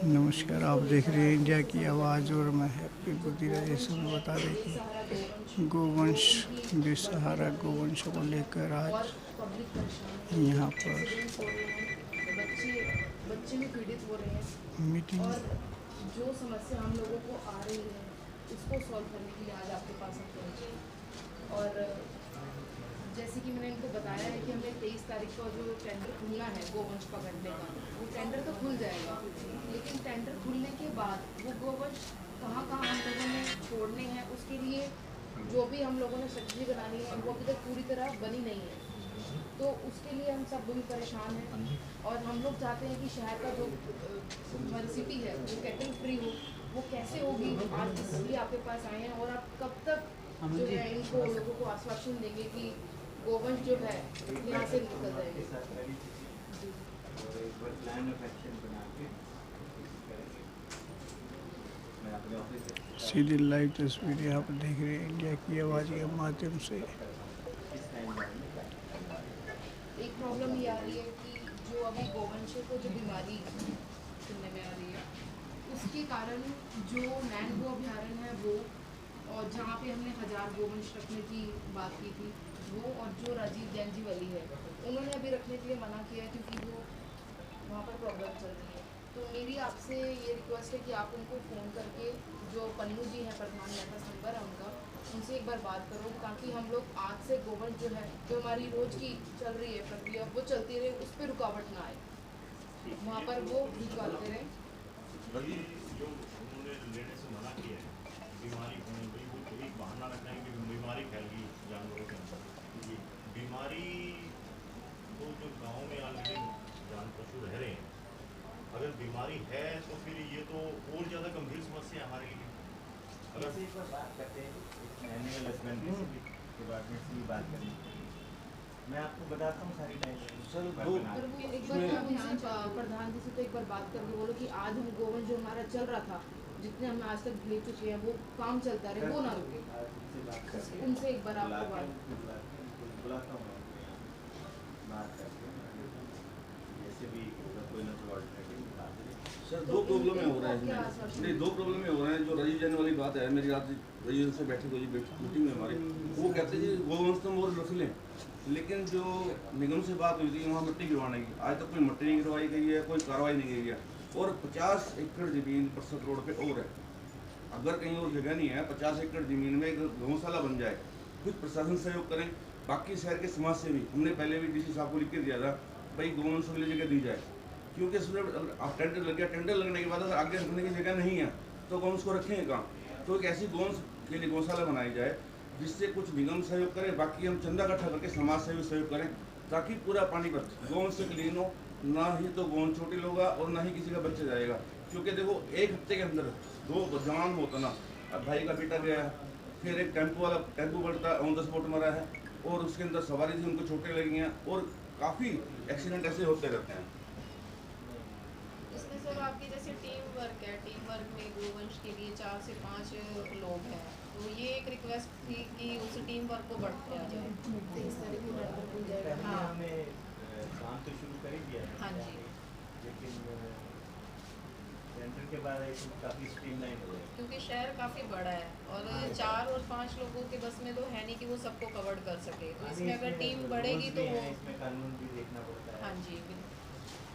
नमस्कार, आप देख रहे हैं इंडिया की आवाज़ और मैं हैप्पी बुद्धिराज। समय बता दें कि गोवंश बेसहारा गोवंशों को लेकर आज यहाँ पर बच्चे बच्चे भी पीड़ित हो रहे हैं मीटिंग। और जो समस्या हम लोगों को आ रही है उसको सॉल्व करने के लिए आज आपके पास हम पहुँचे। और जैसे कि मैंने इनको बताया है कि हमें 23 तारीख को जो टेंडर खुलना है गोवंश पकड़ने का, वो टेंडर तो खुल जाएगा, लेकिन टेंडर खुलने के बाद वो गोवंश कहाँ कहाँ हम लोगों ने छोड़ने हैं, उसके लिए जो भी हम लोगों ने स्ट्रेटजी बनानी है वो अभी तक पूरी तरह बनी नहीं है। तो उसके लिए हम सब भी परेशान हैं और हम लोग चाहते हैं कि शहर का जो हमारी सिटी है वो कैटल फ्री हो। वो कैसे होगी, आज इसलिए आपके पास आए हैं। और आप कब तक जो है इनको लोगों को आश्वासन देंगे कि गोवंश जो है यहाँ से निकल जाएंगे? सीधी लाइव तस्वीरें आप देख रहे हैं इंडिया की आवाज़ के माध्यम से। एक प्रॉब्लम ये आ रही है कि जो अभी गोवंशों को जो बीमारी सुनने में आ रही है, उसके कारण जो नैन गो अभ्यारण्य है वो, और जहाँ पे हमने 1000 गोवंश रखने की बात की थी वो, और जो राजीव जैन जी वाली है उन्होंने अभी रखने के लिए मना किया है क्योंकि वो वहाँ पर प्रॉब्लम चल रही है। तो मेरी आपसे ये रिक्वेस्ट है कि आप उनको फ़ोन करके, जो पन्नू जी हैं प्रधान, मेरे पास नंबर है उनका, उनसे एक बार बात करो ताकि हम लोग आज से गोवंश जो है, जो हमारी रोज़ की चल रही है प्रक्रिया, वो चलती रहे, उस पर रुकावट ना आए, वहाँ पर वो भिजवाते रहें। जो उन्होंने लेने से मना किया है, बीमारी होने की, वो कोई बहाना रखना है कि बीमारी फैल गई जानवरों के अंदर। बीमारी तो जो गांव में ऑलरेडी जान पशु रह रहे हैं, अगर बीमारी है तो फिर ये तो और ज़्यादा गंभीर समस्या है हमारे लिए। अगर एक बार बात करते हैं एनिमल हस्बेंड्री डिपार्टमेंट से भी बात करनी चाहिए। मैं आपको बताता हूँ सारी टाइम सर पर वो एक बार उनसे प्रधान जी से तो एक बार बात करके बोलो कि आज हम गोवंश जो हमारा चल रहा था, जितने हम आज तक भेज चुके हैं, वो काम चलता रहे, वो ना रुके। उनसे एक बार आपको बुलाता हूँ, बात करके जैसे भी कोई ना कोई ऑल्टरनेटिव। सर दो प्रॉब्लम हो रहा है, नहीं दो प्रॉब्लम हो रहे हैं। जो राजीव जैन वाली बात है, मेरी आज राजीव से बैठे हुई मीटिंग में हमारी, वो कहते हैं जी गोवंश तो और रख लें, लेकिन जो निगम से बात हुई थी वहाँ मिट्टी गिरवाने की, आज तक कोई मिट्टी नहीं गिरवाई गई है, कोई कार्रवाई नहीं की है। और 50 एकड़ जमीन परसत रोड पे और है, अगर कहीं और जगह नहीं है, 50 एकड़ जमीन में एक गौशाला बन जाए, कुछ प्रशासन सहयोग करें। बाकी शहर के समाज से भी हमने पहले भी डीसी साहब को लिख के दिया था, भाई गौवंश के लिए जगह दी जाए, क्योंकि अब टेंडर लग गया, टेंडर लगने के बाद अगर आगे रखने की जगह नहीं है तो गौवंश को रखेंगे कहाँ? तो एक ऐसी गौवंश के लिए गौशाला बनाई जाए जिससे कुछ निगम सहयोग करे, बाकी हम चंदा इकट्ठा करके समाज से भी सहयोग करें, ताकि पूरा पानीपत गौवंश से क्लीन हो। ना ही तो गौवंश छोटी होगा और ना ही किसी का बच्चा जाएगा, क्योंकि देखो एक हफ्ते के अंदर 2 जवान होता ना, अब भाई का बेटा गया, फिर एक टेम्पो बढ़ता ऑन द स्पॉट मरा है, और उसके अंदर सवारी थी, उनको चोटें लगी हैं, और काफ़ी एक्सीडेंट ऐसे होते रहते हैं। इसमें सर आपकी जैसे टीम वर्क है, टीम वर्क में गोवंश के लिए 4 से 5 लोग हैं, तो ये एक रिक्वेस्ट थी कि उस टीम वर्क को बढ़ाया जाए। 23 तारीख को टेंडर खुल जाएगा। हाँ। हमने काम तो शुरू कर ही दिया है, हाँ जी, लेकिन टेंडर के बाद काफ़ी स्ट्रीमलाइन हो जाएगा, क्योंकि शहर काफ़ी बड़ा है और 4 और 5 लोगों के बस में तो है नहीं कि वो सबको कवर कर सके, तो इसमें अगर टीम बढ़ेगी तो वो, इसमें कानून भी देखना पड़ता है। हाँ जी,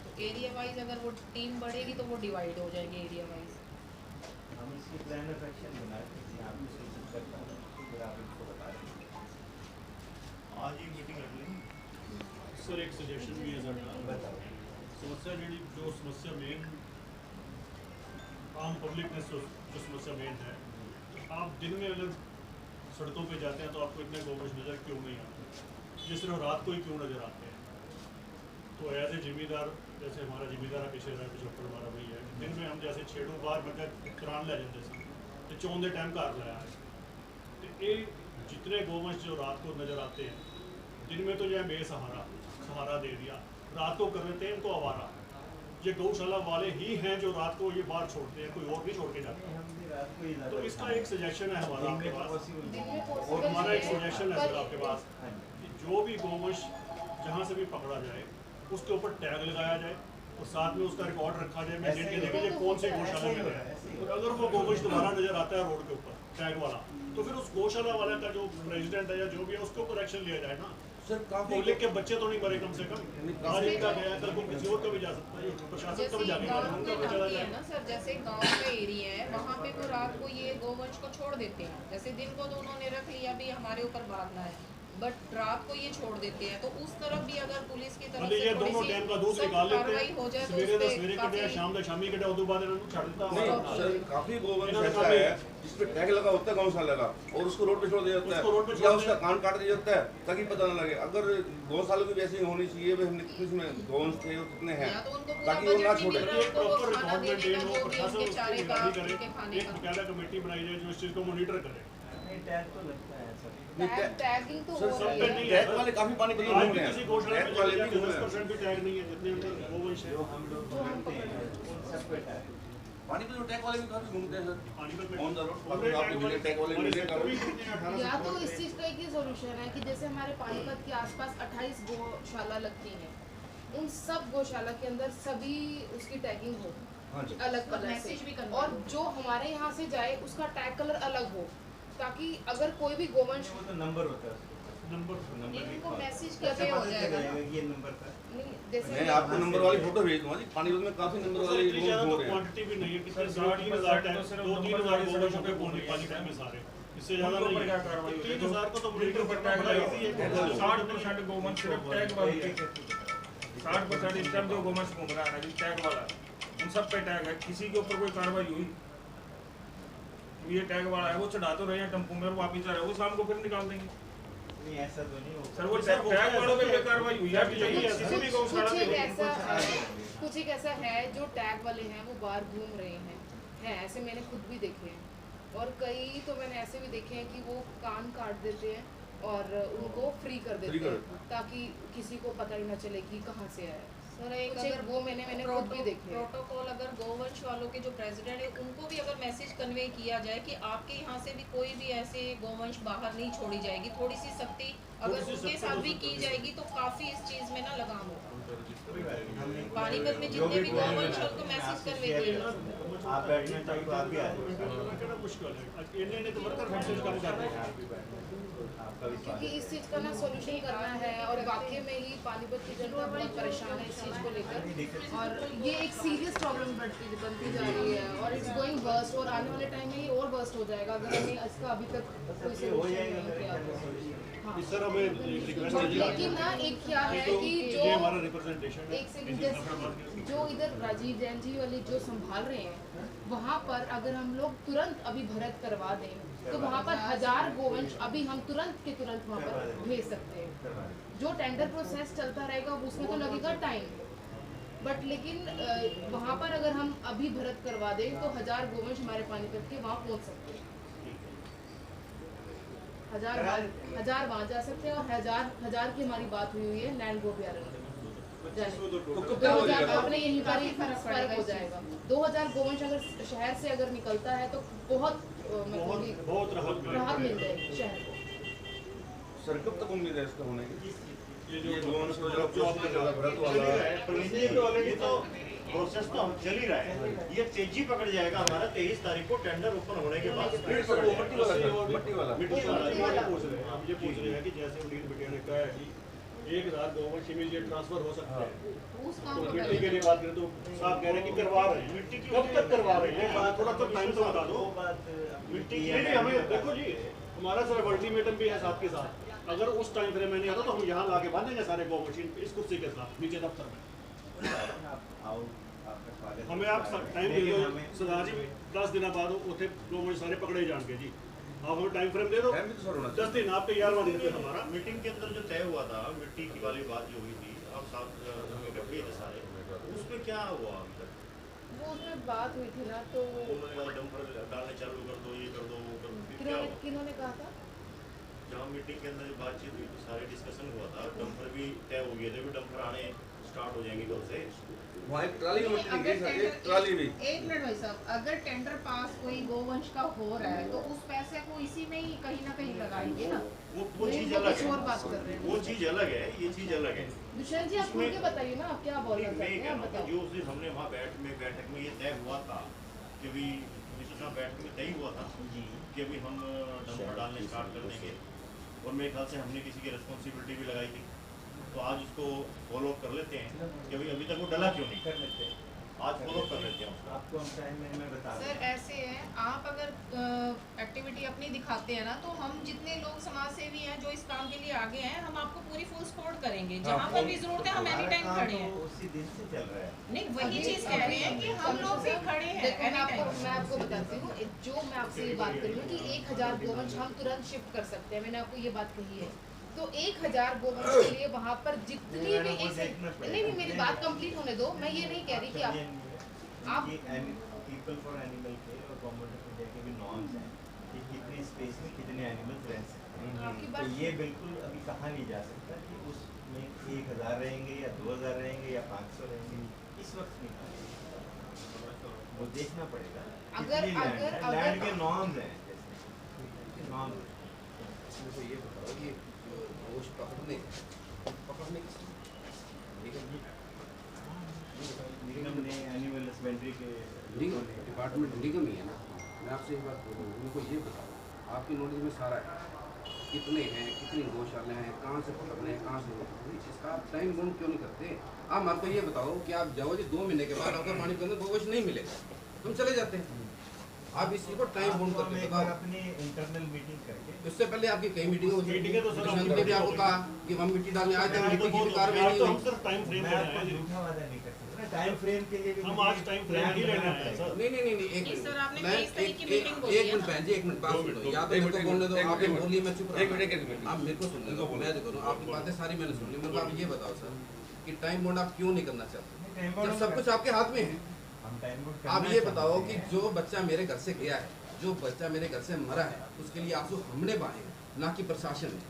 तो एरिया वाइज अगर वो टीम बढ़ेगी तो वो डिवाइड हो जाएंगे एरिया वाइज। हम इसकी प्लान ऑफ एक्शन बना के आप सूचित करता हूँ, फिर आप इनको बता देंगे। आज ही मीटिंग रख लें सर। एक सजेशन भी है साਡਾ, बताओ समस्या जो समस्या मेन आम पब्लिक में जो समस्या मेन है, आप दिन में अगर सड़कों पे जाते हैं तो आपको इतने गोवंश नज़र क्यों नहीं आते, ये सिर्फ रात को ही क्यों नज़र आते हैं? तो एज ए जिम्मेदार, जैसे हमारा जिम्मेदार पिछले पिछहत्तर हमारा भाई है, दिन में हम जैसे छेड़ों बाहर मतलब करान लै जाते थे, तो चौन के टाइम घर लाया है, तो ये जितने गोवंश जो रात को नज़र आते हैं, दिन में तो जो है बेसहारा सहारा दे दिया, रात को कर देते हैं इनको आवारा। ये गौशाला वाले ही हैं जो रात को ये बाहर छोड़ते हैं, कोई और भी छोड़ के जाता है। तो इसका एक सजेशन है हमारा आपके पास, और हमारा एक सजेशन है सर आपके पास कि जो भी गोवंश जहाँ से भी पकड़ा जाए उसके ऊपर टैग लगाया जाए, और साथ में उसका रिकॉर्ड रखा जाए मैंडेट के लिए कि ये कौन से गौशाला में गया है। और अगर वो गोवंश दोबारा नजर आता है रोड के ऊपर टैग वाला, तो फिर उस गौशाला वाले का जो प्रेसिडेंट है या जो भी है उसके ऊपर एक्शन लिया जाए ना। सर काफी पब्लिक के बच्चे तो नहीं मरे कम से कम, आज इनका गया कल को किसी और का भी जा सकता है, प्रशासन का भी जैसे जाने गाँव वाला में उनका भी चला होती है जाएगा। ना सर, जैसे गांव का एरिया है वहाँ पे वो रात को ये गोवंश को छोड़ देते हैं। जैसे दिन को तो उन्होंने रख लिया भी हमारे ऊपर बांधना है, बट रात को ये छोड़ देते हैं। तो उस तरफ भी अगर पुलिस की तरफ मतलब से ये थोड़ी दोनों सी डैम का दूध सख्त निकाल लेते कार्रवाई हो जाए हैं, तो सवेरे उस का पे सवेरे कटे काफी शाम का शामी कटे और दोबारा इन्होंने छाड़ देता नहीं है। सर, काफी गोवंश ऐसा है जिसपे टैग लगा होता है गौशाला का और उसको रोड पे छोड़ दिया जाता उसको रोड पे है छोड़ या दिया। उसका कान काट दिया जाता है ताकि पता न लगे। अगर गौशाला की वैसी होनी चाहिए भाई हमने कितने गौवंश थे और कितने हैं, या तो उनको पूरा ताकि वो ना बजट नहीं छोड़े। मिल रहा, एक उनको वो प्रॉपर खाना रिकॉर्ड देने मेंटेन का हो, जो भी प्रशासन उनके उसकी चारे का निगरानी करे, उनके खाने एक का। बकायदा कमेटी बनाई जाए जो इस चीज को मॉनिटर करे। नहीं टैग तो लगता है सर। टैगिंग तो सर हो सब रही पे है। नहीं टैग वाले काफी पानी बदल आज घूम भी रहे किसी हैं, गौशाला टैग में वाले चले भी जाके घूम रहे हैं। 10% भी टैग नहीं है जितने अंदर गोवंश है। जो हम लोग पकड़ते हैं उन सब पे टैग। पानी पे जो टैग वाले भी काफी घूमते हैं सर पानीपत में ऑन द रोड, पूरे काफी आपको मिले टैग वाले मिले सेक्टर भी करो। कितने 18 या तो सेक्टर इस चीज़ का एक ही सोल्यूशन है कि जैसे हमारे पानीपत के आसपास 28 गौशाला लगती हैं, उन सब गौशाला के अंदर सभी उसकी टैगिंग हो हाँ जी अलग और कलर मैसेज से, भी करना और जो हमारे यहाँ से जाए उसका टैग कलर अलग हो, ताकि अगर कोई भी गोवंश वो तो नंबर होता है उसके पास। नंबर नंबर ये उनको लिखा होता है। मैसेज कैसे करके हो पता जाएगा चलेगा ना। कि ये नंबर का? नहीं, जैसे मैं आपको नंबर वाली फोटो भेज दूंगा जी। पानीपत में काफी नंबर वाले इतनी ज्यादा लोग तो घूम रहे हैं। क्वांटिटी भी नहीं है कितने सर, 2-3 60% तो सिर्फ 2-3 नंबर हजार वाली गोवंश सड़कों पे पे पहुंचे पहुंच पानीपत में सारे, इससे उनके ज्यादा ऊपर नहीं क्या है। कार्रवाई होगी? 3000 को तो मॉनिटर ऊपर करना टैग बड़ा लगा इजी है। हुआ है। 60% गोवंश सिर्फ टैग वाली है। 60% इस टाइम जो गोवंश घूम रहा है ना जी टैग वाला, उन सब पे टैग है। किसी के ऊपर कोई कार्रवाई हुई ये टैग वाला है वो चढ़ा तो रहे हैं टेम्पो में, वो वापिस जा रहे हैं, वो शाम को फिर निकाल देंगे। नहीं ऐसा तो नहीं होगा। सर वो टैग वालों पे कोई कार्रवाई हुई है कि नहीं? किसी भी गौशाला कुछ पे एक हुई? ऐसा कुछ एक ऐसा है जो टैग वाले हैं वो बाहर घूम रहे हैं ऐसे मैंने खुद भी देखे हैं, और कई तो मैंने ऐसे भी देखे हैं कि वो कान काट देते हैं और उनको फ्री कर देते हैं ताकि किसी को पता ही ना चले कि कहाँ से आया है। सर एक कुछ अगर वो मैंने खुद भी देखे हैं। प्रोटोकॉल अगर गोवंश वालों के जो प्रेसिडेंट है उनको भी अगर मैसेज कन्वे किया जाए कि आपके यहाँ से भी कोई भी ऐसे गोवंश बाहर नहीं छोड़ी जाएगी, थोड़ी सी सख्ती अगर उनके साथ भी की जाएगी तो काफी इस चीज में ना लगाम होगा। पानीपत में जितने भी गोवंश है उनको मैसेज कन्वे किया जाए। आप बैठना चाहिए तो आप भी आ जाओ। मुश्किल है इन्हें तो वर्कर फोर्सेस काम कर रहे हैं। आपका विश्वास क्योंकि इस चीज़ का ना सॉल्यूशन करना है, और वाकई में ही पानीपत की जनता बहुत परेशान है इस चीज़ को लेकर, और ये एक सीरियस प्रॉब्लम बनती जा रही है और इट्स गोइंग वर्स्ट, और आने वाले टाइम में ये और वर्स्ट हो जाएगा अगर हमने इसका अभी तक कोई सोल्यूशन नहीं किया तो। हाँ। इस सर हमें रिक्वेस्ट है लेकिन ना एक क्या है कि ये हमारा रिप्रेजेंटेशन है। एक सेकंड, जो इधर राजीव जैन जी वाले जो संभाल रहे हैं वहाँ पर अगर हम लोग तुरंत अभी भरत करवा दें तो वहाँ पर 1000 गोवंश अभी हम तुरंत के तुरंत वहाँ पर भेज सकते हैं। जो टेंडर प्रोसेस चलता रहेगा उसमें तो लगेगा टाइम, बट लेकिन वहाँ पर अगर हम अभी भरत करवा दें तो 1000 गोवंश हमारे पानीपत के वहाँ पहुँच सकते हैं। 1000 वहाँ जा सकते हैं, और हजार की हमारी बात हुई है लैंड गो अभ्यारण्य तो कब तक हो 2000 जाएगा? अपने यहीं पर ही फर्क हो जाएगा। 2000 गोवंश अगर शहर से अगर निकलता है तो बहुत मतलब कि बहुत राहत राहत मिलेगी। मिल जाएगी शहर को। सर कब तक उम्मीद है इसका होने की? ये ये जो गोवंश को जो आपने कहा भरत चल ही वाला रहा है, पर ये तो ऑलरेडी तो प्रोसेस तो हम चल ही रहा है। ये तेजी पकड़ जाएगा हमारा 23 तारीख को टेंडर ओपन होने के बाद। फिर सर वो मट्टी वाला सर, मट्टी वाला मिट्टी वाला ये पूछ रहे हैं, हम ये पूछ रहे हैं कि जैसे उन्नील बिटिया ने कहा है कि 1000 गोवंश इमीडिएट ट्रांसफर हो सकते हैं, उस काम तो को मिट्टी के लिए बात करें तो साहब कह रहे हैं कि करवा रहे हैं। मिट्टी की कब तक करवा रहे हैं? थोड़ा तो टाइम तो बता दो। वो बात मिट्टी की नहीं, हमें देखो जी हमारा सर अल्टीमेटम भी है साथ के साथ, अगर उस टाइम फ्रेम में नहीं आता तो हम यहाँ लाके बांधेंगे सारे गोवंश इस कुर्सी के साथ नीचे दफ्तर में। आओ, आपका स्वागत है। हमें आप टाइम दे लेकिन दो हमें- सरदार जी, 10 दिन बाद उठे गोवंश सारे पकड़े जाएंगे जी। आप हमें टाइम फ्रेम दे दो, टाइम भी तो सर होना 10 दिन आपके 11वां दिन पे हमारा मीटिंग के अंदर जो तय हुआ था मिट्टी की वाली बात जो हुई थी, आप साथ इकट्ठे थे सारे, उस पर क्या हुआ अभी तक? वो उसमें बात हुई थी ना, तो उन्होंने कहा डंपर डालने चालू कर दो, ये कर दो, वो कर दो, फिर क्या हुआ? किन्होंने कहा था? जहाँ मीटिंग के अंदर जो बातचीत हुई थी सारे डिस्कशन हुआ था, डंपर भी तय हो गए थे, भी डंपर आने स्टार्ट हो जाएंगे कल से। वहाँ एक ट्राली में नहीं, मट्टी अगर निकली सर, टेंडर एक ट्राली में। एक मिनट भाई साहब, अगर टेंडर पास कोई गोवंश का हो रहा है तो उस पैसे को इसी में ही कहीं ना कहीं लगाएंगे ना। वो नहीं, चीज़ वो अलग कुछ और बात है, कर रहे हैं। वो चीज़ अलग है, ये चीज़ अलग है। दुष्यंत जी आप खुल के बताइए ना, आप क्या बोलना मैं चाहते ये हैं, कह आप रहा हूँ कि बताओ। जो उस दिन हमने वहाँ बैठक में ये तय हुआ था कि अभी मिश्र साहब बैठक में तय हुआ था कि अभी हम डंपर डालने स्टार्ट कर देंगे, और मेरे ख्याल से हमने किसी की रिस्पॉन्सिबिलिटी भी लगाई थी, तो आज उसको फॉलो कर लेते हैं कि अभी तक वो डला क्यों नहीं, कर लेते हैं, आज फॉलो कर लेते हैं उसको। आपको हम टाइम में बता सर दें। ऐसे है, आप अगर एक्टिविटी अपनी दिखाते हैं ना, तो हम जितने लोग समाज सेवी हैं जो इस काम के लिए आगे हैं, हम आपको पूरी फुल सपोर्ट करेंगे, जहाँ पर भी जरूरत है हम एनी टाइम खड़े हैं। उसी दिन से चल रहा है। नहीं वही चीज कह रहे हैं कि हम लोग भी खड़े हैं देखो anytime। मैं आपको बताती हूँ, जो मैं आपसे ये बात कर रही हूँ कि 1000 गोवंश हम तुरंत शिफ्ट कर सकते हैं, मैंने आपको ये बात कही है। तो 1000 गोवंश के लिए वहाँ पर जितनी भी नहीं मेरी बात कंप्लीट होने दो, मैं ये नहीं कह रही कि आप पीपल फॉर एनिमल के और गवर्नमेंट ऑफ इंडिया के भी नॉर्म्स हैं कि कितनी स्पेस में कितने एनिमल्स रह सकते आपकी हैं। बात- तो ये बिल्कुल अभी कहा नहीं जा सकता कि उसमें 1000 रहेंगे या 2000 रहेंगे या 500 रहेंगे, इस वक्त नहीं कहा जा सकता। वो देखना पड़ेगा अगर लैंड के नॉर्म्स हैं, जैसे नॉर्म्स। मेरे को ये बताओ कि गोश्त पकड़ने निगम ने एनिमल हस्बेंड्री के डिपार्टमेंट निगम ही है ना। मैं आपसे एक बात बोलूँ, मेरे को ये बताओ, आपकी नॉलेज में सारा है, कितने हैं, कितनी गौशाले हैं, कहाँ से पकड़ने हैं, कहाँ से नहीं, इसका आप टाइम बाउंड क्यों नहीं करते? आप मेरे को ये बताओ कि आप जाओ जी 2 महीने के बाद आपको पानी के अंदर गोवंश नहीं मिलेगा, हम चले जाते हैं। आप इसी को टाइम बाउंड आपको हम करके एक बार बताओ। अपनी इंटरनल मीटिंग करके इससे पहले आपकी कई मीटिंग हो मीटिंगें तो सर दुष्यंत ने भी आपको कहा कि हम मिट्टी डालने आए थे, मिट्टी की भी कार्रवाई नहीं तो हम हुई। सिर्फ टाइम फ्रेम मैं लेने आपको आए हैं। झूठा वादा नहीं कर सकता, टाइम फ्रेम के लिए भी हम मुझे आज टाइम फ्रेम प्लान ही लेने बनाना आए हैं पड़ेगा। सर। नहीं, एक नहीं, सर, आपने मैं 23 तारीख की एक मीटिंग बोली है मिनट ना? बहन जी, एक मिनट बात सुनो, या तो मेरे को बोलने दो, आपने बोली मैं चुप रहा। आप मेरे को सुनने दो, मैं देखो ना आपकी बातें सारी मैंने सुन ली। मेरे को आप ये बताओ सर कि टाइम बाउंड आप क्यों नहीं करना चाहते टाइम जब सब कुछ आपके हाथ में है? हम टाइम बाउंड आप करना ये चाहते बताओ कि हैं। जो बच्चा मेरे घर से गया है, जो बच्चा मेरे घर से मरा है, उसके लिए आंसू हमने बहाए हैं, ना कि प्रशासन ने।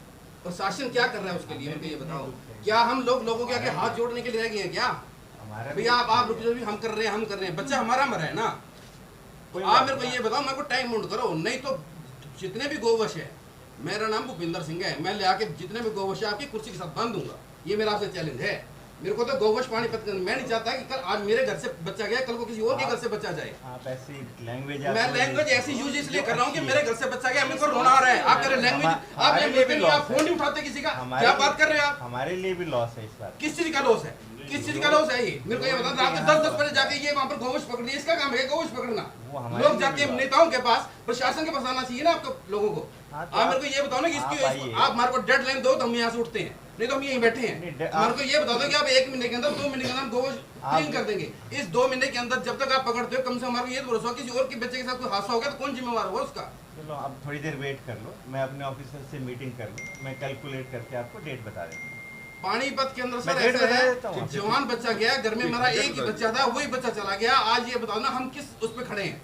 प्रशासन क्या कर रहा है उसके लिए, मेरे को ये बताओ। क्या हम लोगों के आगे हाथ जोड़ने के लिए रह गए हैं क्या? हमारा भैया आप रुक जाओ, हम कर रहे हैं, बच्चा हमारा मरा है ना। आप मेरे को ये बताओ, मेरे को टाइम बाउंड करो, नहीं तो जितने भी गोवंश है, मेरा नाम भूपिंदर सिंह है, मैं ले आके जितने भी गोवंश है आपकी कुर्सी के साथ बांध दूंगा। ये मेरा आपसे चैलेंज है। मेरे को तो गोवंश पानीपत, मैं नहीं चाहता कि कल आज मेरे घर से बच्चा गया, कल को किसी और के घर से बच्चा जाए। आप ऐसी लैंग्वेज मैं लैंग्वेज ऐसी यूज इसलिए कर रहा हूँ कि मेरे घर से बच्चा गया, मेरे को रोना आ रहा है। आप कह रहे लैंग्वेज, आप हमारे लिए भी आप loss फोन है। नहीं उठाते किसी का, हमारे क्या लिए- बात कर रहे हैं आप? हमारे लिए भी लॉस है इस बात। किस चीज का लॉस है? किस चीज का लॉस है ये? मेरे को ये बता, रात के 10 बजे जाके ये वहाँ पर गोवंश पकड़नी, इसका काम है गोवंश पकड़ना। वो हमारे लोग लिए जाते भी हैं लॉस। नेताओं के पास, प्रशासन के पास आना चाहिए ना आपको लोगों को। हाँ, तो आप मेरे को ये बताओ ना कि आप इसकी आइए। आप हमारे को डेडलाइन दो तो हम यहाँ से उठते हैं, नहीं तो हम यहीं बैठे हैं। नहीं, हमारे को ये बता दो कि आप 1 महीने के अंदर, 2 महीने के अंदर गोवंश क्लीन आप- कर देंगे। इस 2 महीने के अंदर जब तक आप पकड़ते हो, कम से कम हमारे को ये भरोसा हो किसी और के बच्चे के साथ कोई हादसा हो गया तो कौन जिम्मेवार होगा उसका? चलो आप थोड़ी देर वेट कर लो, मैं अपने ऑफिसर से मीटिंग कर लूँ, मैं कैलकुलेट करके आपको डेट बता देता हूँ। पानीपत के अंदर सर मैं डेट ऐसा बता है देता हूँ। कि जवान बच्चा गया, घर में मरा, एक ही बच्चा था, वही बच्चा चला गया। आज ये बताओ ना हम किस उस पे खड़े हैं?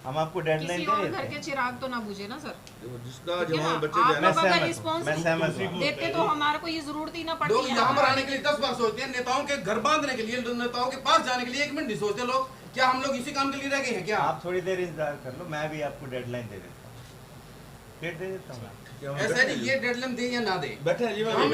हम आपको डेडलाइन किसी दे और देते घर हैं। के चिराग तो ना बुझे ना सर। देखो जिसका ठीक है जवान ना? बच्चे आप गया लोग ना, अगर मैं रिस्पॉन्स सहमत हूँ। देते तो हमारे को ये जरूरत ही ना पड़ती लोग है यहाँ पर हमारे। आने के लिए 10 बार सोचते हैं, नेताओं के घर बांधने के लिए, नेताओं के पास जाने के लिए 1 मिनट नहीं सोचते लोग। क्या हम लोग इसी काम के लिए रह गए हैं क्या? आप थोड़ी देर इंतजार कर लो, मैं भी आपको डेडलाइन दे देता हूँ, डेट दे देता हूँ। ऐसा है जी, ये डेडलाइन दे या ना दे, बैठे जी हम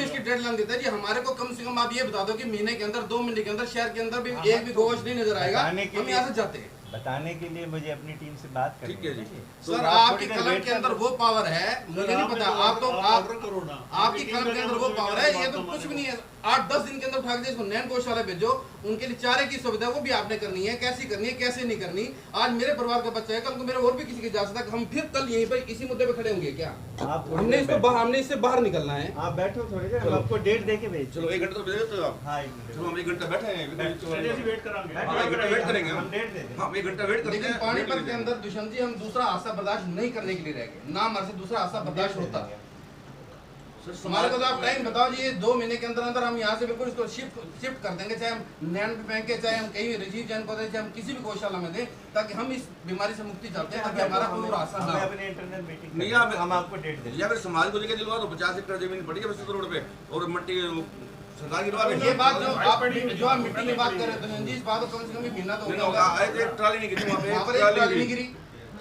इसकी डेडलाइन देते हैं जी। हमारे को कम से कम आप ये बता दो कि महीने के अंदर, 2 महीने के अंदर शहर के अंदर भी एक भी गोवंश नहीं नजर आएगा, बताने के हम लिए- यहाँ से जाते हैं। बताने के लिए मुझे अपनी टीम से बात करनी ठीक है जी। तो सर आप आपकी थोड़ी देर कलम वेट के कर अंदर लो। वो पावर है, मुझे नहीं पता। आप तो आप करो ना, आपकी कलम के अंदर वो पावर है, ये तो कुछ भी नहीं है। 8-10 दिन के अंदर उठा के इसको नैन गौशाला भेजो, उनके लिए चारे की सुविधा वो भी आपने करनी है, कैसी करनी है कैसे नहीं करनी। आज मेरे परिवार का बच्चा है, कल को मेरे और भी किसी की जा सकता है, हम फिर कल यहीं पर इसी मुद्दे पे खड़े होंगे क्या? आप थोड़ी हमने देर इसको बैठो। हमने इससे बाहर निकलना है। आप बैठो थोड़ी देर, हम आपको डेट दे के भेज। चलो 1 घंटा तो भेज देते हो आप। हाँ 1 मिनट। चलो हम 1 घंटा बैठे हैं, पहले ऐसे वेट करांगे। हाँ, 1 घंटा वेट करेंगे हम डेट दे देंगे। हम 1 घंटा वेट करेंगे। लेकिन पानीपत के अंदर दुष्यंत जी हम दूसरा हादसा बर्दाश्त नहीं करने के लिए रह गए ना, हमारे से दूसरा हादसा बर्दाश्त होता। हमारे को तो आप टाइम बताओ जी, ये 2 महीने के अंदर अंदर हम यहाँ से बिल्कुल इसको शिफ्ट कर देंगे, चाहे हम नैन पे फेंके, चाहे हम कहीं रिजीव जैन को दें, चाहे हम किसी भी गौशाला में दें, ताकि हम इस बीमारी से मुक्ति चाहते हैं, ताकि हमारा कोई और हादसा ना हमें हो। अपनी इंटरनल मीटिंग नहीं, करनी है, आप- हम आपको डेट दे या फिर समाज को लेकर दिलवा दो, 50 एकड़ जमीन पड़ी है बस रोड पे, और मट्टी सरकार गिरवा देंगे। ये बात जो आप मिट्टी की बात कर रहे थे जी, इस बात को कम से कम महीना तो हो गया। आए थे, ट्राली नहीं गिरी वहाँ पर, एक ट्राली नहीं गिरी।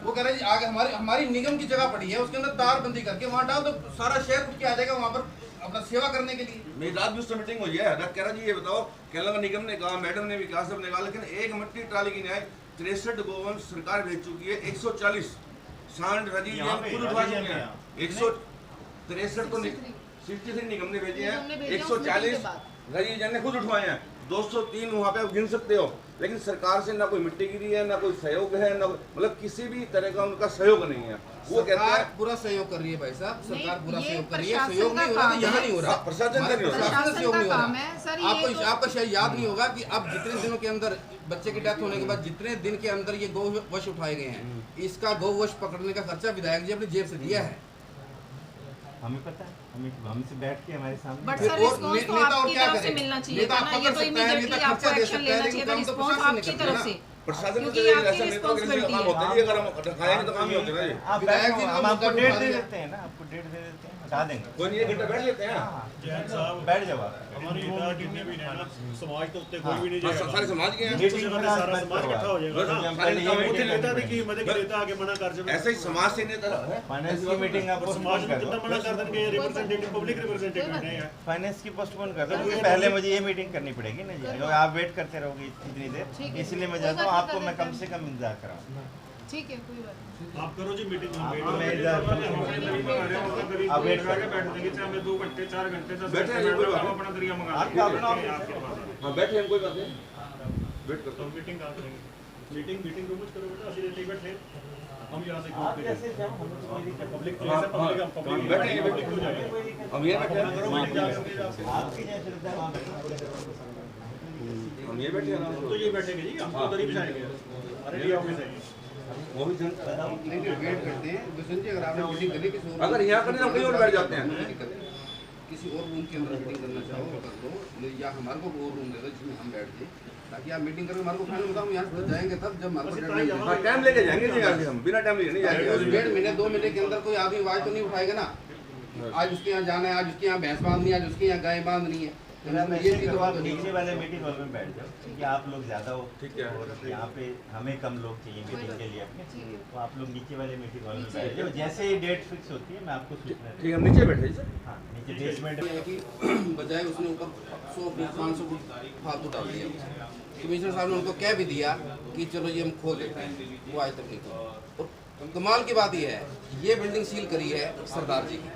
वो कह रहे जी आगे हमारी निगम की जगह पड़ी है, उसके अंदर तार बंदी करके वहाँ डाल दो, सारा शहर उठ के आ जाएगा वहाँ पर। अपना सेवा करने के लिए। मेरी रात भी उससे मीटिंग हुई है, रख कह रहा जी ये बताओ, केलंगा निगम ने कहा, मैडम ने भी कहा, सब ने कहा, लेकिन एक मिट्टी ट्राली की न्याय 63 गोवंश सरकार भेज चुकी है, 140 सांड रजी खुद उठवा चुके हैं, 163 तो 63 निगम ने भेजे हैं, 140 रजी ने खुद उठवाए हैं, 203 वहाँ पे आप गिन सकते हो, लेकिन सरकार से ना कोई मिट्टी गिरी है, ना कोई सहयोग है, ना मतलब किसी भी तरह का उनका सहयोग नहीं है। वो कहता है पूरा सहयोग कर रही है भाई साहब, सरकार पूरा सहयोग कर रही है, सहयोग नहीं हो रहा तो यहाँ नहीं हो रहा, प्रशासन का नहीं हो रहा, सहयोग नहीं हो रहा। आपको शायद याद नहीं होगा कि अब जितने दिनों के अंदर बच्चे की डेथ होने के बाद जितने दिन के अंदर ये गौवश उठाए गए हैं, इसका गौवश पकड़ने का खर्चा विधायक जी अपनी जेब से दिया है। हमें पता है, हमसे बैठ के हमारे सामने। बट सर रिस्पांस तो आपकी तरफ से मिलना चाहिए था ना, ये तो इमीडिएटली आपको एक्शन लेना चाहिए था, रिस्पांस आपकी तरफ से, प्रशासन क्योंकि आपकी रिस्पांसिबिलिटी है। अगर हम खाएंगे तो काम ही होते हैं ना, आप विधायक जी हम आपको डेट दे देते हैं ना, आपको डेट दे देते हैं, बता देंगे, कोई नहीं, 1 घंटा बैठ लेते हैं। जैन साहब बैठ जाओ आप। हमारी इधर जितने भी हैं ना, समाज तो उतने कोई भी नहीं जाएगा, सारे समाज के हैं, मीटिंग में सारा समाज इकट्ठा हो जाएगा ना, मुझे नेता की मदद के नेता आगे मना कर जब ऐसे ही समाज से नेता फाइनेंस की मीटिंग आप समाज में कितना मना कर देंगे, रिप्रेजेंटेटिव पब्लिक रिप्रेजेंटेटिव नहीं है, फाइनेंस की पोस्टपोन कर दो, क्योंकि पहले मुझे ये मीटिंग करनी पड़ेगी ना जी, अगर आप वेट करते रहोगे इतनी देर, इसलिए मैं चाहता हूँ आपको मैं कम से कम इंतजार कराऊँ। ठीक है, कोई बात नहीं। आप करो जी मीटिंग, मैं इधर अब वेट करके बैठ देंगे, चाहे हमें 2 घंटे 4 घंटे 10 बैठे घंटे हैं, कोई बात हम नहीं। अपना दरिया मंगा आपका लेंगे, अपना आपके पास। हाँ बैठे हैं, कोई बात नहीं, वेट करता तो हूँ। मीटिंग कहाँ करेंगे, मीटिंग रूम में करो बेटा, असली बैठे हम यहाँ से आप कैसे जाओ, हमें तो कोई दिक्कत पब्लिक हाँ, हाँ, पब्लिक बैठे हैं, पब्लिक हो जाएगा, हम ये बैठे हैं, आपकी जैसे लगता है वहाँ पे हम ये बैठे हैं, तो ये बैठेंगे जी, हम तो उधर ही बिछाएंगे, अरे ये ऑफिस है जी। वो भी नहीं वेट करते हैं दुष्यंत जी, अगर आपने मीटिंग करनी किसी अगर यहाँ करने तो कहीं और बैठ जाते हैं, किसी और रूम के अंदर मीटिंग करना चाहो तो कर दो, या हमारे को और रूम दे दो जिसमें हम बैठ जाए, ताकि आप मीटिंग करके हमारे को फाइनल बताओ, यहाँ से जाएंगे तब जब हमारे को हाँ टाइम लेके जाएंगे जी, यार हम बिना टाइम लिए नहीं जाएंगे। 1.5 महीने 2 महीने के अंदर कोई आदमी आवाज तो नहीं उठाएगा ना, आज उसके यहाँ जाना है, आज उसके यहाँ भैंस बांधनी है, आज उसके यहाँ गाय बांधनी है, ये चीज तो बात नीचे वाले मीटिंग हॉल में बैठ जाओ, क्योंकि आप लोग ज्यादा हो, ठीक है। और यहाँ पे हमें कम लोग चाहिए मीटिंग के लिए अपने, तो आप लोग नीचे वाले मीटिंग हॉल में बैठ जाओ, जैसे ही डेट फिक्स होती है मैं आपको सूचना ठीक है, हम नीचे बैठे सर। हाँ नीचे बेसमेंट में। है कि बजाय उसने ऊपर 100 500 फुट फालतू डाल दिया। कमिश्नर साहब ने उनको कह भी दिया कि चलो ये हम खोल लेते हैं, वो आज तक नहीं खोला। और कमाल की बात यह है, ये बिल्डिंग सील करी है सरदार जी की,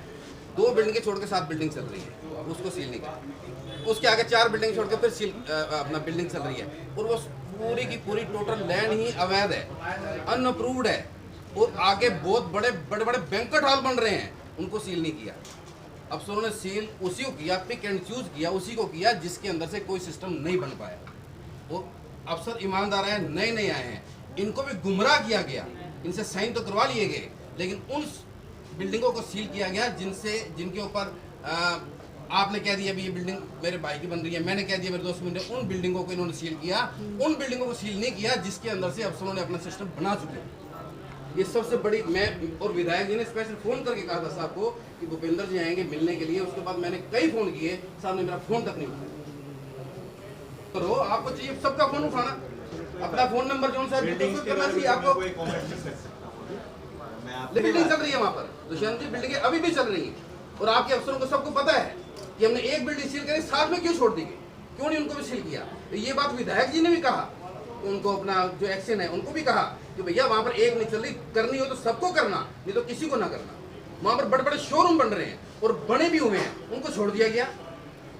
2 बिल्डिंगें छोड़ के 7 बिल्डिंग चल रही है, उसको सील नहीं करा, उसके आगे 4 बिल्डिंग छोड़ के फिर सील अपना बिल्डिंग चल रही है, और वो पूरी की पूरी टोटल लैंड ही अवैध है, अनअप्रूव्ड है, और आगे बहुत बड़े बड़े बैंक्वेट हॉल बन रहे हैं, उनको सील नहीं किया। अब सर उन्होंने सील उसी को किया, पिक एंड चूज किया, उसी को किया जिसके अंदर से कोई सिस्टम नहीं बन पाया। वो अफसर ईमानदार हैं, नए आए हैं, इनको भी गुमराह किया गया, इनसे साइन तो करवा लिए गए, लेकिन उन बिल्डिंगों को सील किया गया जिनके ऊपर आपने कह दिया भी ये बिल्डिंग मेरे भाई की बन रही है, मैंने कह दिया मेरे दोस्त की बन रही है, उन बिल्डिंगों को इन्होंने सील किया, उन बिल्डिंगों को सील नहीं किया जिसके अंदर से अफसरों ने अपना सिस्टम बना चुके हैं। ये सबसे बड़ी, मैं और विधायक जी ने स्पेशल फोन करके कहा था साहब को कि भूपेंद्र जी आएंगे मिलने के लिए, उसके बाद मैंने कई फोन किए, साहब ने मेरा फोन तक नहीं उठाया। करो, आपको चाहिए सबका फोन उठाना, अपना फोन नंबर जो सा करना चाहिए आपको। बिल्डिंग चल रही है वहाँ पर, दुष्यंत जी बिल्डिंग अभी भी चल रही है, और आपके अफसरों को सबको पता है कि हमने एक बिल्डिंग सील करी, साथ में क्यों छोड़ दी गई, क्यों नहीं उनको भी सील किया। तो ये बात विधायक जी ने भी कहा, उनको अपना जो एक्शन है उनको भी कहा कि भैया वहाँ पर एक नहीं चल रही, करनी हो तो सबको करना, नहीं तो किसी को ना करना। वहाँ पर बड़े बड़े शोरूम बन रहे हैं और बने भी हुए हैं, उनको छोड़ दिया गया,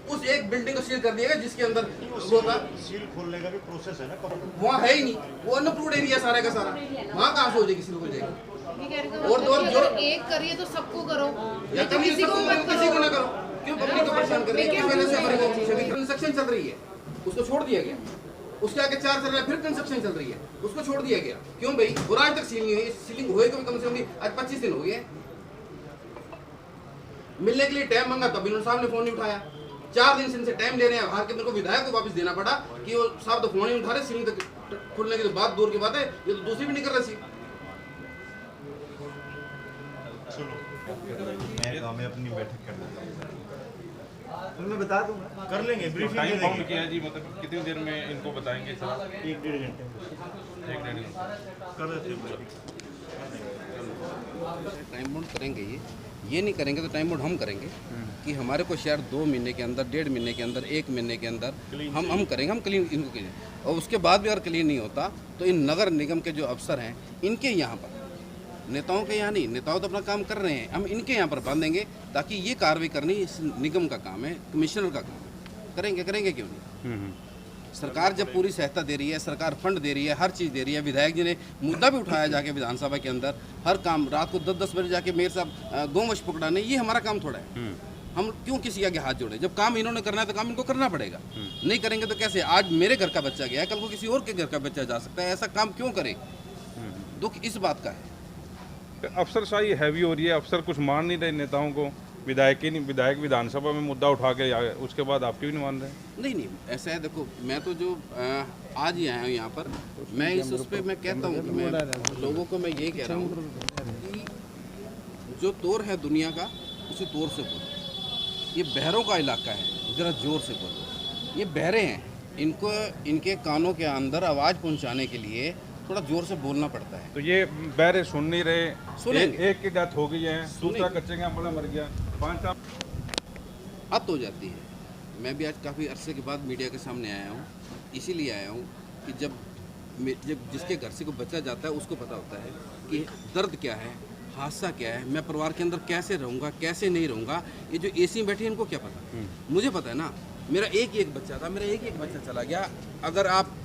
उस एक बिल्डिंग को सील कर दिया गया जिसके अंदर वो था। सील खोलने का भी प्रोसेस है ना, वहाँ है ही नहीं, वो अनअप्रूव्ड एरिया सारा का सारा, वहाँ कहाँ से हो जाएगी, सील हो जाएगी। और जो एक करिए तो सबको करो, या तो किसी को मत किसी को करो। ना करो, क्यों पब्लिक को परेशान कर रही है, किस वजह से कर रही है, कंस्ट्रक्शन चल रही है, उसको छोड़ दिया गया, उसके आगे 4 चल रहा है, फिर कंस्ट्रक्शन चल रही है, उसको छोड़ दिया गया, क्यों भाई, और आज तक सीलिंग हुई, सीलिंग हुए कम से कम आज 25 दिन हो गए। मिलने के लिए टाइम मांगा तब इन्होंने साहब ने फोन नहीं उठाया, 4 दिन से इनसे टाइम ले रहे हैं, हार के मेरे को विधायक को वापस देना पड़ा कि वो साहब तो फोन नहीं उठा रहे, सीलिंग तक खुलने की तो बात दूर की बात है, ये तो दूसरी भी नहीं कर रही। मैं गाँव में अपनी बैठक करना चाहूँगा, मैं बता दूंगा, कर लेंगे ब्रीफिंग टाइम बाउंड किया जी, मतलब कितनी देर में इनको बताएंगे सर? 1-1.5 घंटे 1-1.5 घंटे कर देते हैं। टाइम बाउंड करेंगे ये, ये नहीं करेंगे तो टाइम बोर्ड हम करेंगे कि हमारे को शहर 2 महीने के अंदर, 1.5 महीने के अंदर, 1 महीने के अंदर हम करेंगे, हम क्लीन इनको क्लीन। और उसके बाद भी अगर क्लीन नहीं होता तो इन नगर निगम के जो अफसर हैं इनके यहाँ पर, नेताओं के यहाँ नहीं, नेताओं तो अपना काम कर रहे हैं, हम इनके यहाँ पर बांधेंगे ताकि ये कार्रवाई करनी इस निगम का काम है, कमिश्नर का काम है। करेंगे क्यों नहीं? सरकार जब पूरी सहायता दे रही है, सरकार फंड दे रही है, हर चीज़ दे रही है। विधायक जी ने मुद्दा भी उठाया जाके विधानसभा के अंदर, हर काम रात को 10-10 बजे जाके मेयर साहब गौवंश पकड़ाने, ये हमारा काम थोड़ा है। हम क्यों किसी आगे हाथ जोड़े? जब काम इन्होंने करना है तो काम इनको करना पड़ेगा। नहीं करेंगे तो कैसे? आज मेरे घर का बच्चा गया है, कल को किसी और के घर का बच्चा जा सकता है, ऐसा काम क्यों करे? दुख इस बात का है। अफसरशाही हैवी हो रही है, अफसर कुछ मान नहीं रहे नेताओं को, विधायक विधानसभा में मुद्दा उठा के उसके बाद आपके भी नहीं मान रहे। नहीं ऐसा है, देखो मैं तो जो आज ही आया हूँ यहाँ पर, मैं इस उस पर मैं कहता हूँ कि मैं लोगों को मैं यही कह रहा हूँ कि जो तौर है दुनिया का उसी तौर से बोलो। ये बहरों का इलाका है, ज़रा जोर से बोलो। ये बहरे हैं, इनको इनके कानों के अंदर आवाज़ पहुँचाने के लिए थोड़ा जोर से बोलना पड़ता है। तो ये बहरे सुन नहीं रहे, एक की डेथ हो गई है, दूसरा कच्चे का बड़ा मर गया, 5 साल अब तो हो जाती है। मैं भी आज काफ़ी अरसे के बाद मीडिया के सामने आया हूँ, इसीलिए आया हूँ कि जब जिसके घर से कोई बच्चा जाता है उसको पता होता है कि दर्द क्या है, हादसा क्या है, मैं परिवार के अंदर कैसे रहूँगा, कैसे नहीं रहूँगा। ये जो एसी में बैठे हैं इनको क्या पता? मुझे पता है ना, मेरा एक बच्चा था, मेरा एक बच्चा चला गया। अगर आप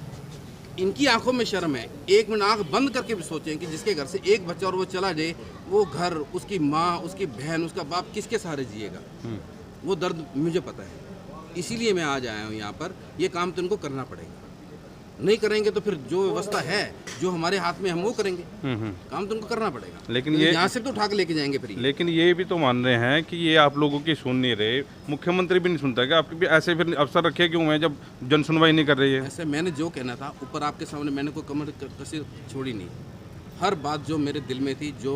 इनकी आंखों में शर्म है, 1 मिनट आंख बंद करके भी सोचें कि जिसके घर से एक बच्चा और वो चला जाए, वो घर, उसकी माँ, उसकी बहन, उसका बाप किसके सहारे जिएगा? वो दर्द मुझे पता है, इसीलिए मैं आज आया हूँ यहाँ पर। ये काम तो इनको करना पड़ेगा, नहीं करेंगे तो फिर जो व्यवस्था है, जो हमारे हाथ में हम वो करेंगे। काम तो उनको करना पड़ेगा, लेकिन ये यहाँ से तो उठा के लेके जाएंगे फिर। लेकिन ये भी तो मान रहे हैं कि ये आप लोगों की सुन नहीं रहे, मुख्यमंत्री भी नहीं सुनता। कि आपके भी ऐसे फिर अफसर रखे क्यों हैं जब जन सुनवाई नहीं कर रही है? ऐसे मैंने जो कहना था ऊपर आपके सामने, मैंने कोई कमर कसी छोड़ी नहीं। हर बात जो मेरे दिल में थी, जो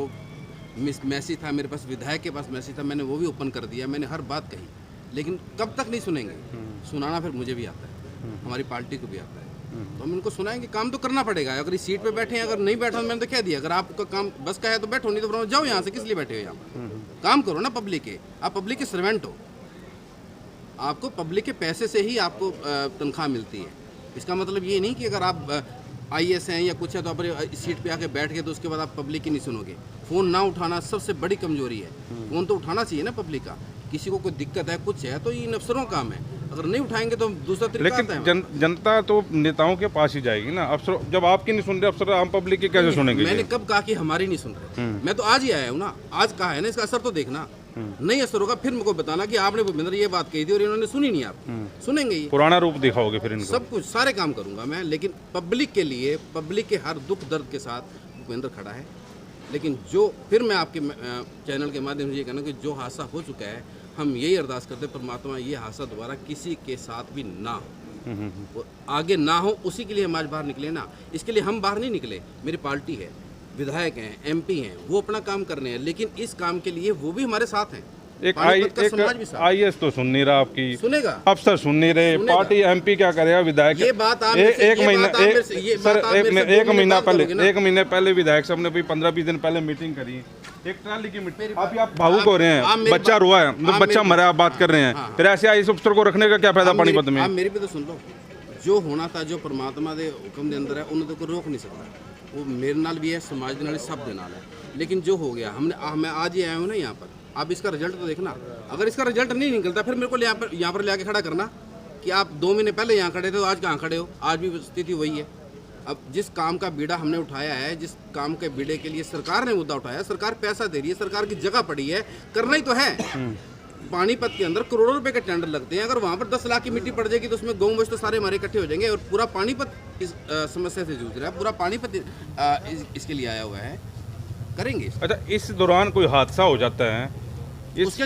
मैसेज था मेरे पास, विधायक के पास मैसेज था, मैंने वो भी ओपन कर दिया। मैंने हर बात कही, लेकिन कब तक नहीं सुनेंगे? सुनाना फिर मुझे भी आता है, हमारी पार्टी को भी आता है, तो हम इनको सुनाएंगे। काम तो करना पड़ेगा। अगर इस सीट पे बैठे हैं, अगर नहीं बैठा तो मैंने तो कह दिया, अगर आपका काम बस का है तो बैठो, नहीं तो जाओ यहाँ से। किस लिए बैठे हो यहाँ? काम करो ना पब्लिक के, आप पब्लिक के सर्वेंट हो। आपको पब्लिक के पैसे से ही आपको तनख्वाह मिलती है। इसका मतलब ये नहीं कि अगर आप IAS हैं या कुछ है तो अपने सीट पे आके बैठ गए तो उसके बाद आप पब्लिक की नहीं सुनोगे। फ़ोन ना उठाना सबसे बड़ी कमजोरी है। फ़ोन तो उठाना चाहिए ना पब्लिक का। किसी को कोई दिक्कत है, कुछ है, तो इन अफसरों का काम है। अगर नहीं उठाएंगे तो दूसरा तरीका आता है। लेकिन जनता तो नेताओं के पास ही जाएगी ना। अफसर जब आपकी नहीं सुन रहे, अफसर आम पब्लिक की कैसे सुनेंगे? मैंने कब कहा कि हमारी नहीं सुन रहे? मैं तो आज ही आया हूँ ना, आज कहा है ना, इसका असर तो देखना। नहीं असर होगा फिर मुझको बताना कि आपने भूपेंद्र ये बात कही थी और इन्होंने सुनी नहीं। आप सुनेंगे, ये पुराना रूप दिखाओगे फिर इनको। सब कुछ सारे काम करूंगा मैं, लेकिन पब्लिक के लिए, पब्लिक के हर दुख दर्द के साथ भूपेंद्र खड़ा है। लेकिन जो फिर मैं आपके चैनल के माध्यम से ये कहना कि जो हादसा हो चुका है, हम यही अरदास करते परमात्मा ये हादसा दोबारा किसी के साथ भी ना हो, आगे ना हो। उसी के लिए हम आज बाहर निकले ना। इसके लिए हम बाहर नहीं निकले, मेरी पार्टी है, विधायक हैं, MP हैं, वो अपना काम कर रहे हैं, लेकिन इस काम के लिए वो भी हमारे साथ हैं। एक IAS तो सुन नहीं रहा आपकी, सुनेगा, अफसर सुन नहीं रहे, पार्टी MP क्या करेगा? विधायक ये बात आप एक महीने पहले विधायक साहब ने भी 15-20 दिन पहले मीटिंग करी, एक ट्राली की मीटिंग। अभी आप भावुक हो रहे हैं, बच्चा रोआ है, बच्चा मरा, आप बात कर रहे हैं, फिर ऐसे IAS अफसर को रखने का क्या फायदा पानीपत में? आप मेरी भी तो सुन लो। जो होना था, जो परमात्मा के हुक्म के अंदर है, उन्हें तो कोई रोक नहीं सकता। वो मेरे नाल भी है, समाज के नाल, सब के नाल है। लेकिन जो हो गया, मैं आज ही आया हूँ ना यहाँ पर। आप इसका रिजल्ट तो देखना। अगर इसका रिजल्ट नहीं निकलता फिर मेरे को यहाँ पर ले आके खड़ा करना कि आप 2 महीने पहले यहाँ खड़े थे तो आज कहाँ खड़े हो। आज भी स्थिति वही है। अब जिस काम का बीड़ा हमने उठाया है, जिस काम के बीड़े के लिए सरकार ने मुद्दा उठाया, सरकार पैसा दे रही है, सरकार की जगह पड़ी है, करना ही तो है। पानीपत के अंदर करोड़ों रुपए के टेंडर लगते हैं। अगर वहाँ पर 10 लाख की मिट्टी पड़ जाएगी तो उसमें गौवंश तो सारे हमारे इकट्ठे हो जाएंगे। और पूरा पानीपत इस समस्या से जूझ रहा है, पूरा पानीपत इसके लिए आया हुआ है। करेंगे। अच्छा, इस दौरान कोई हादसा हो जाता है, इस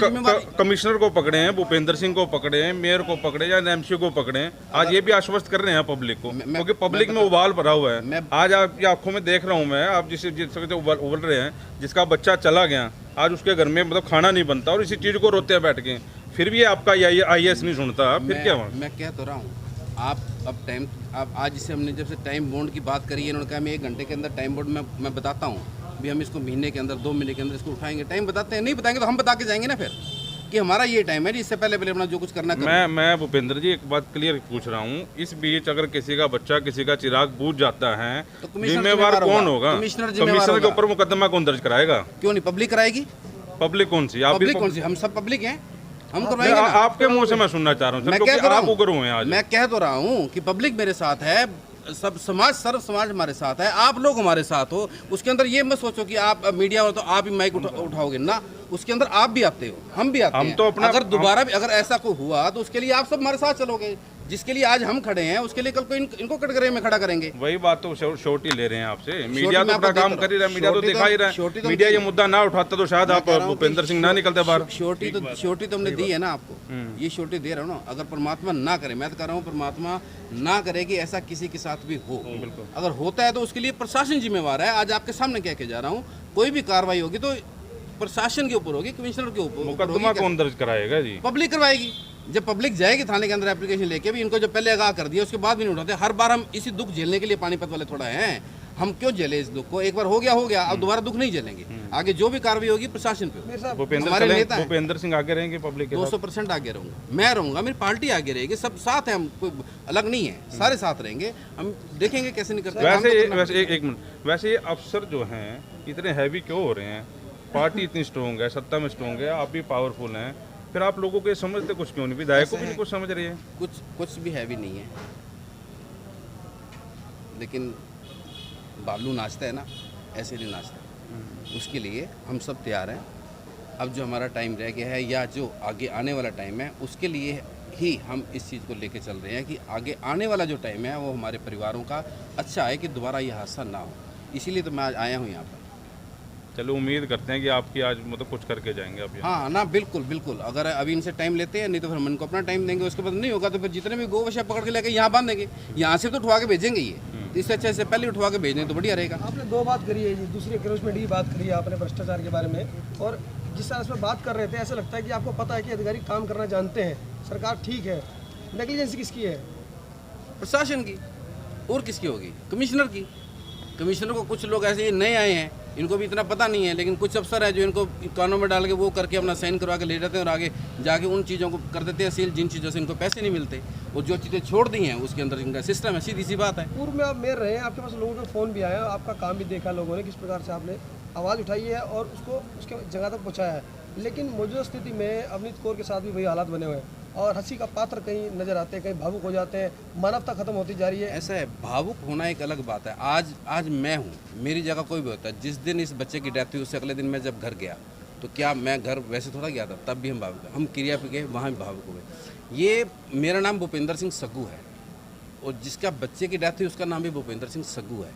कमिश्नर को पकड़े हैं, भूपेंद्र सिंह को पकड़े हैं, मेयर को पकड़े या MC को पकड़े हैं, आज ये भी आश्वस्त कर रहे हैं पब्लिक को, क्योंकि पब्लिक में उबाल भरा हुआ है। आज आपकी आंखों में देख रहा हूँ मैं, आप जिस उबल रहे हैं, जिसका बच्चा चला गया, आज उसके घर में मतलब खाना नहीं बनता और इसी चीज को रोते हैं बैठ के, फिर भी आपका IAS नहीं सुनता, फिर क्या? मैं कह तो रहा हूँ, आप आज जैसे हमने जब से टाइम बॉन्ड की बात करी है, इन्होंने कहा मैं 1 घंटे के अंदर टाइम बॉन्ड मैं बताता हूँ। भी हम इसको महीने के अंदर 2 महीने के अंदर इसको उठाएंगे। टाइम बताते हैं, नहीं बताएंगे तो हम बता के जाएंगे ना फिर कि हमारा ये टाइम है, इससे पहले अपना जो कुछ करना मैं भूपेंद्र जी एक बात क्लियर पूछ रहा हूँ, इस बीच अगर किसी का बच्चा किसी का चिराग बुझ जाता है तो जिम्मेवार कौन होगा? कमिश्नर के ऊपर मुकदमा कौन दर्ज कराएगा? क्यों नहीं, पब्लिक कराएगी। पब्लिक कौन सी? आप पब्लिक कौन सी? हम सब पब्लिक हैं, हम करवाएंगे ना। आपके मुंह से मैं सुनना चाह रहा हूँ, मैं कह तो रहा हूँ कि पब्लिक मेरे साथ है, सब समाज, सर्व समाज हमारे साथ है, आप लोग हमारे साथ हो। उसके अंदर ये मत सोचो कि आप मीडिया हो तो आप ही माइक उठाओगे ना, उसके अंदर आप भी आते हो, हम भी आते हैं। तो अपना अगर दोबारा भी अगर ऐसा कोई हुआ तो उसके लिए आप सब हमारे साथ चलोगे। जिसके लिए आज हम खड़े हैं उसके लिए कल को इनको कटघरे में खड़ा करेंगे। वही बात तो शोटी ले रहे हैं आपसे। मीडिया तो अपना काम कर ही रहा है, मीडिया तो दिखा ही रहा है। मीडिया ये मुद्दा ना उठाता तो शायद आप भूपेंद्र सिंह ना निकलते बाहर। छोटी तो हमने दी है ना आपको, ये छोटी दे रहा हूँ ना। अगर परमात्मा ना करे, मैं तो कह रहा हूँ परमात्मा ना करे कि ऐसा किसी के साथ भी हो। अगर होता है तो उसके लिए प्रशासन जिम्मेवार है। आज आपके सामने कह के जा रहा हूँ, कोई भी कार्रवाई होगी तो प्रशासन के ऊपर होगी, कमिश्नर के ऊपर। मुकदमा कौन दर्ज कराएगा जी? पब्लिक करवाएगी। जब पब्लिक जाएगी थाने के अंदर एप्लीकेशन लेके, भी इनको जब पहले आगाह कर दिया उसके बाद भी नहीं उठाते। हर बार हम इसी दुख झेलने के लिए पानीपत वाले थोड़ा हैं, हम क्यों झेले इस दुख को? एक बार हो गया, अब दोबारा दुख नहीं झेलेंगे। आगे जो भी कार्रवाई होगी प्रशासन पे। भूपेंद्र सिंह आगे रहेंगे पब्लिक के 200% आगे रहूंगा, मैं रहूंगा, मेरी पार्टी आगे रहेगी, सब साथ है, हम कोई अलग नहीं है, सारे साथ रहेंगे। हम देखेंगे कैसे नहीं करते। वैसे ये अफसर जो हैं इतने हैवी क्यों हो रहे हैं? पार्टी इतनी स्ट्रॉन्ग है, सत्ता में स्ट्रॉन्ग है, आप भी पावरफुल हैं, फिर आप लोगों को समझते कुछ क्यों नहीं? विधायक को भी नहीं कुछ समझ रही है? कुछ भी हैवी नहीं है, लेकिन बालू नाचता है ना, ऐसे नहीं नाचता। उसके लिए हम सब तैयार हैं। अब जो हमारा टाइम रह गया है या जो आगे आने वाला टाइम है, उसके लिए ही हम इस चीज़ को लेके चल रहे हैं कि आगे आने वाला जो टाइम है वो हमारे परिवारों का अच्छा है, कि दोबारा ये हादसा ना हो। इसीलिए तो मैं आज आया हूँ यहाँ पर। चलो उम्मीद करते हैं कि आपकी आज मतलब कुछ करके जाएंगे आप। हाँ ना, बिल्कुल बिल्कुल। अगर अभी इनसे टाइम लेते हैं, नहीं तो फिर हम इनको अपना टाइम देंगे। उसके बाद नहीं होगा तो फिर जितने भी गोवंश पकड़ के लेके यहाँ बांधेंगे, यहाँ से तो उठवा के भेजेंगे ये। तो इससे अच्छा इससे पहले उठवा के भेजें तो बढ़िया रहेगा। आपने 2 बात करी है जी, दूसरी एनक्रोचमेंट की बात करी है आपने, भ्रष्टाचार के बारे में। और जिस तरह से बात कर रहे थे, ऐसा लगता है कि आपको पता है कि अधिकारी काम करना जानते हैं, सरकार ठीक है। नेग्लिजेंसी किसकी है? प्रशासन की। और किसकी होगी? कमिश्नर की। कमिश्नर को कुछ लोग ऐसे नए आए हैं, इनको भी इतना पता नहीं है, लेकिन कुछ अफसर है जो इनको कानों में डाल के वो करके अपना साइन करवा के ले जाते हैं और आगे जाके उन चीज़ों को कर देते हैं सील जिन चीज़ों से इनको पैसे नहीं मिलते। वो जो चीज़ें छोड़ दी हैं उसके अंदर इनका सिस्टम है, सीधी सी बात है। पूर्व में आप मेयर रहे हैं, आपके पास लोगों के फ़ोन भी आया, आपका काम भी देखा लोगों ने, किस प्रकार से आपने आवाज़ उठाई है और उसको उसके जगह तक पहुँचाया है। लेकिन मौजूदा स्थिति में अवनीत कौर के साथ भी वही हालात बने हुए हैं और हंसी का पात्र कहीं नजर आते हैं, कहीं भावुक हो जाते हैं, मानवता खत्म होती जा रही है। ऐसा है, भावुक होना एक अलग बात है। आज मैं हूँ, मेरी जगह कोई भी होता है। जिस दिन इस बच्चे की डेथ हुई उससे अगले दिन मैं जब घर गया तो क्या मैं घर वैसे थोड़ा गया था, तब भी हम भावुक हम क्रिया पे गए, वहाँ भी भावुक हुए। ये मेरा नाम भूपेंद्र सिंह सग्गू है और जिसका बच्चे की डेथ हुई उसका नाम भी भूपेंद्र सिंह सग्गू है।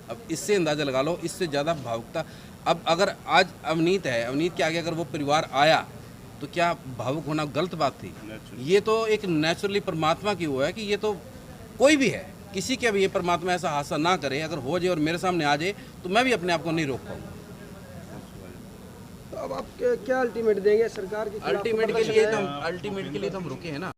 अब इससे अंदाज़ा लगा लो, इससे ज़्यादा भावुकता। अब अगर आज अवनीत है, अवनीत के आगे अगर वो परिवार आया तो क्या भावुक होना गलत बात थी? ये तो एक नेचुरली परमात्मा की वो है कि ये तो कोई भी है, किसी के भी ये परमात्मा ऐसा हादसा ना करे। अगर हो जाए और मेरे सामने आ जाए तो मैं भी अपने आप को नहीं रोक पाऊंगा। तो अब आप क्या अल्टीमेट देंगे सरकार की? अल्टीमेट के लिए तो हम रुके हैं ना।